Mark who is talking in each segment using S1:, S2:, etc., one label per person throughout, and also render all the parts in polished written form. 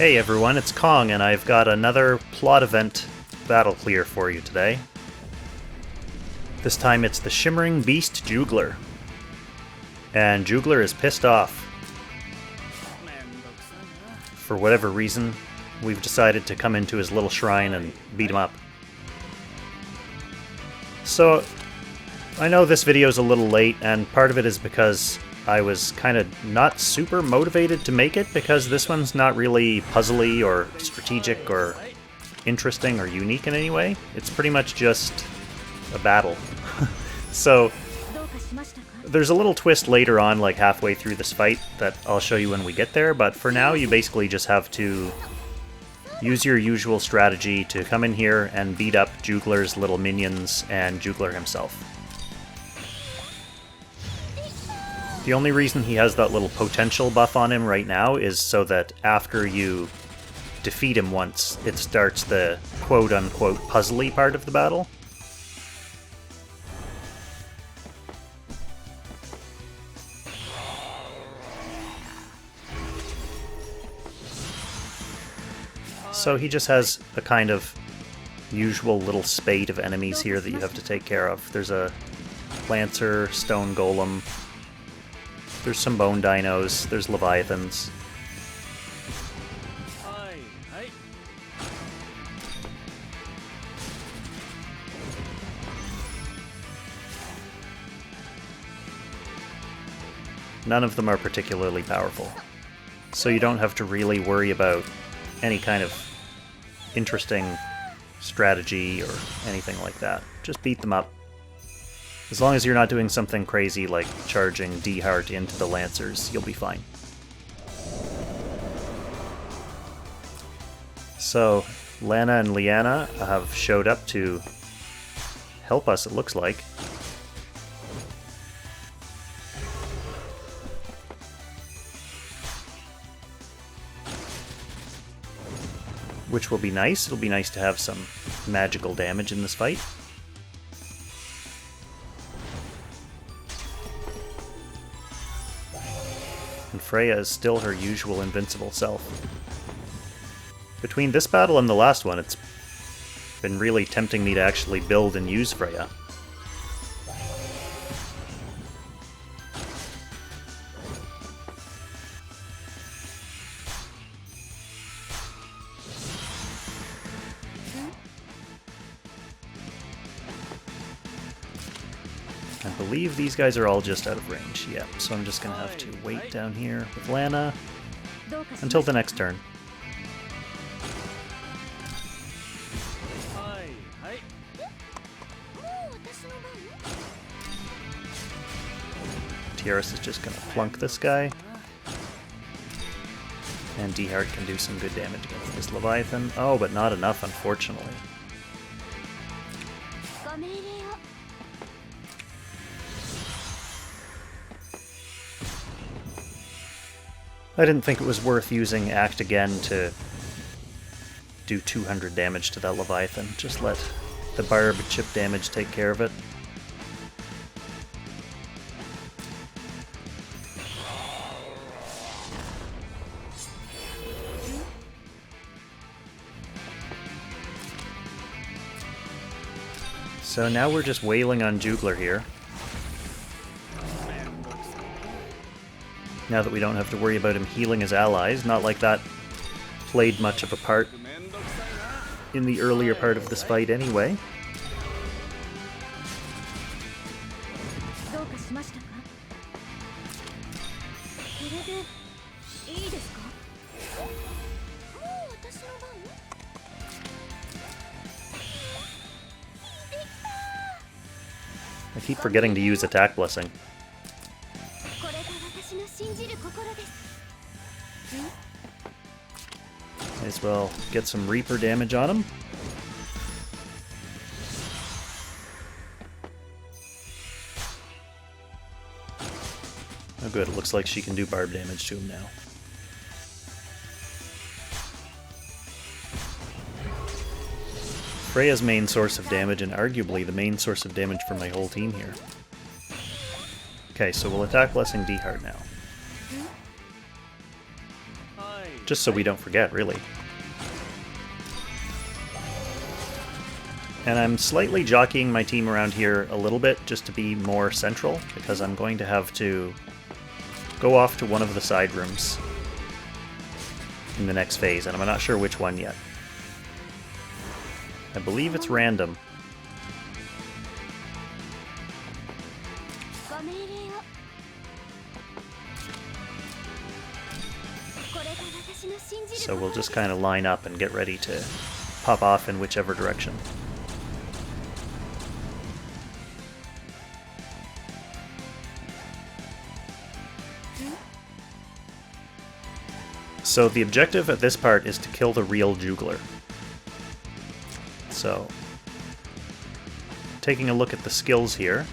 S1: Hey everyone, it's Kong, and I've got another plot event battle clear for you today. This time it's the Shimmering Beast Jugler. And Jugler is pissed off. For whatever reason, we've decided to come into his little shrine and beat him up. So, I know this video is a little late, and part of it is because I was kind of not super motivated to make it, because this one's not really puzzly or strategic or interesting or unique in any way. It's pretty much just a battle. So there's a little twist later on, like halfway through this fight, that I'll show you when we get there, but for now you basically just have to use your usual strategy to come in here and beat up Jugler's little minions and Jugler himself. The only reason he has that little potential buff on him right now is so that after you defeat him once, it starts the quote-unquote puzzly part of the battle. So he just has a kind of usual little spate of enemies here that you have to take care of. There's a Lancer, Stone Golem, there's some Bone Dinos, there's Leviathans. None of them are particularly powerful, so you don't have to really worry about any kind of interesting strategy or anything like that. Just beat them up. As long as you're not doing something crazy like charging D-Heart into the Lancers, you'll be fine. So, Lana and Liana have showed up to help us, it looks like. Which will be nice. It'll be nice to have some magical damage in this fight. And Freya is still her usual invincible self. Between this battle and the last one, it's been really tempting me to actually build and use Freya. I believe these guys are all just out of range, yeah, so I'm just going to have to wait down here with Lana until the next turn. Tiaris is just going to plunk this guy, and D-Heart can do some good damage against this Leviathan. Oh, but not enough, unfortunately. I didn't think it was worth using Act again to do 200 damage to that Leviathan. Just let the Barb chip damage take care of it. So now we're just wailing on Jugler here. Now that we don't have to worry about him healing his allies, not like that played much of a part in the earlier part of this fight anyway. I keep forgetting to use Attack Blessing. Might as well get some Reaper damage on him. Oh good, it looks like she can do barb damage to him now. Freya's main source of damage, and arguably the main source of damage for my whole team here. Okay, so we'll attack Blessing D-Heart now. Just so we don't forget, really. And I'm slightly jockeying my team around here a little bit just to be more central, because I'm going to have to go off to one of the side rooms in the next phase, and I'm not sure which one yet. I believe it's random. So we'll just kind of line up and get ready to pop off in whichever direction. So the objective at this part is to kill the real Jugler. So, taking a look at the skills here,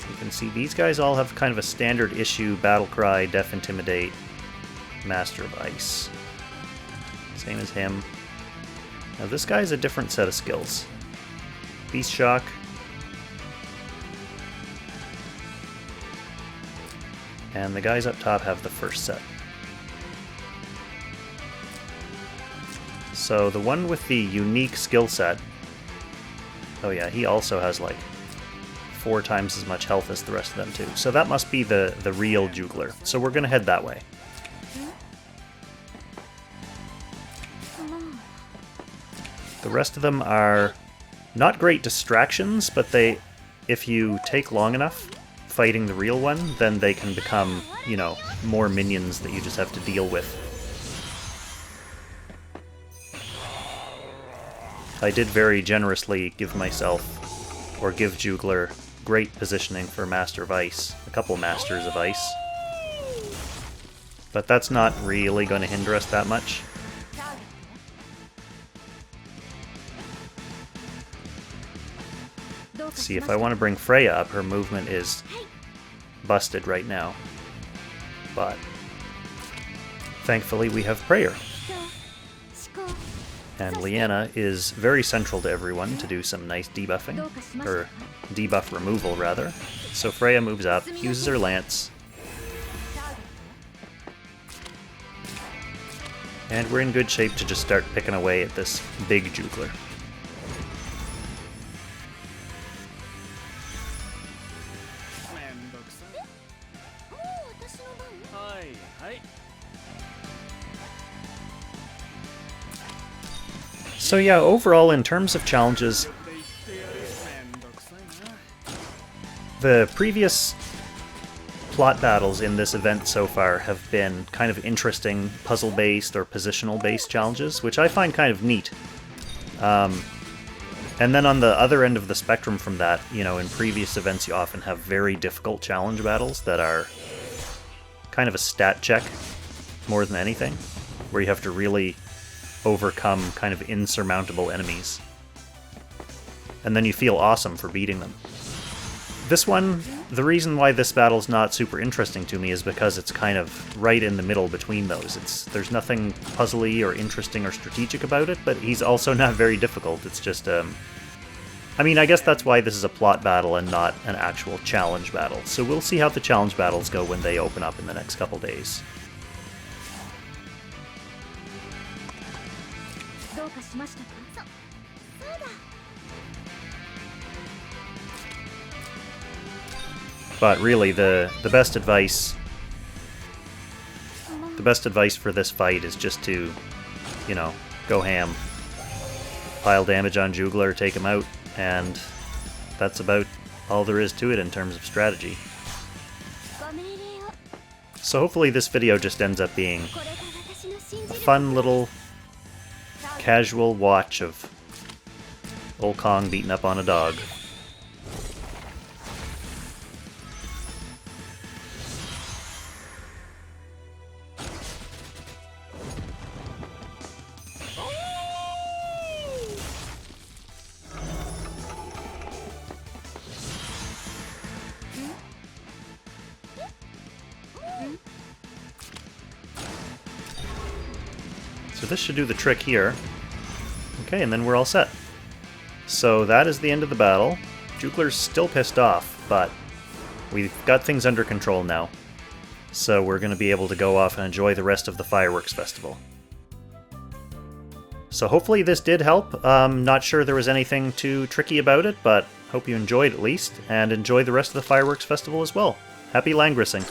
S1: you can see these guys all have kind of a standard issue: Battle Cry, Def Intimidate, Master of Ice. Same as him. Now this guy's a different set of skills. Beast Shock. And the guys up top have the first set. So the one with the unique skill set, oh yeah, he also has like 4 times as much health as the rest of them too. So that must be the real Jugler. So we're gonna head that way. The rest of them are not great distractions, but they, if you take long enough fighting the real one, then they can become, you know, more minions that you just have to deal with. I did very generously give myself, or give Jugler, great positioning for Master of Ice. A couple Masters of Ice. But that's not really going to hinder us that much. See, if I want to bring Freya up, her movement is busted right now. But thankfully we have Prayer. And Leanna is very central to everyone to do some nice debuffing, or debuff removal rather. So Freya moves up, uses her lance, and we're in good shape to just start picking away at this big Jugler. So yeah, overall in terms of challenges, the previous plot battles in this event so far have been kind of interesting puzzle-based or positional-based challenges, which I find kind of neat. And then on the other end of the spectrum from that, you know, in previous events you often have very difficult challenge battles that are kind of a stat check more than anything, where you have to really overcome kind of insurmountable enemies. And then you feel awesome for beating them. This one, the reason why this battle's not super interesting to me is because it's kind of right in the middle between those. There's nothing puzzly or interesting or strategic about it, but he's also not very difficult. It's just, I mean, I guess that's why this is a plot battle and not an actual challenge battle. So we'll see how the challenge battles go when they open up in the next couple days. But really, the best advice for this fight is just to, you know, go ham. Pile damage on Jugler, take him out, and that's about all there is to it in terms of strategy. So hopefully this video just ends up being a fun little casual watch of old Kong beating up on a dog. So this should do the trick here. Okay, and then we're all set. So that is the end of the battle. Jugler's still pissed off, but we've got things under control now. So we're going to be able to go off and enjoy the rest of the fireworks festival. So hopefully this did help. Not sure there was anything too tricky about it, but hope you enjoyed at least, and enjoy the rest of the fireworks festival as well. Happy Langrissing!